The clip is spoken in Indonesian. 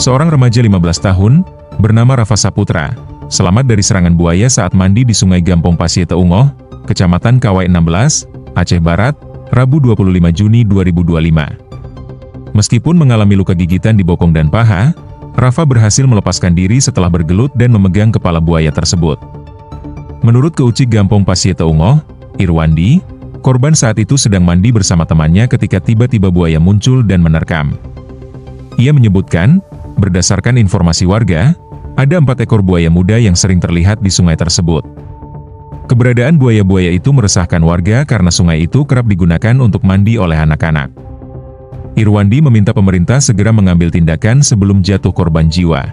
Seorang remaja 15 tahun, bernama Rafa Saputra, selamat dari serangan buaya saat mandi di Sungai Gampong Pasir Teungoh, Kecamatan Kawai 16, Aceh Barat, Rabu 25 Juni 2025. Meskipun mengalami luka gigitan di bokong dan paha, Rafa berhasil melepaskan diri setelah bergelut dan memegang kepala buaya tersebut. Menurut Keucik Gampong Pasir Teungoh, Irwandi, korban saat itu sedang mandi bersama temannya ketika tiba-tiba buaya muncul dan menerkam. Ia menyebutkan, berdasarkan informasi warga, ada 4 ekor buaya muda yang sering terlihat di sungai tersebut. Keberadaan buaya-buaya itu meresahkan warga karena sungai itu kerap digunakan untuk mandi oleh anak-anak. Irwandi meminta pemerintah segera mengambil tindakan sebelum jatuh korban jiwa.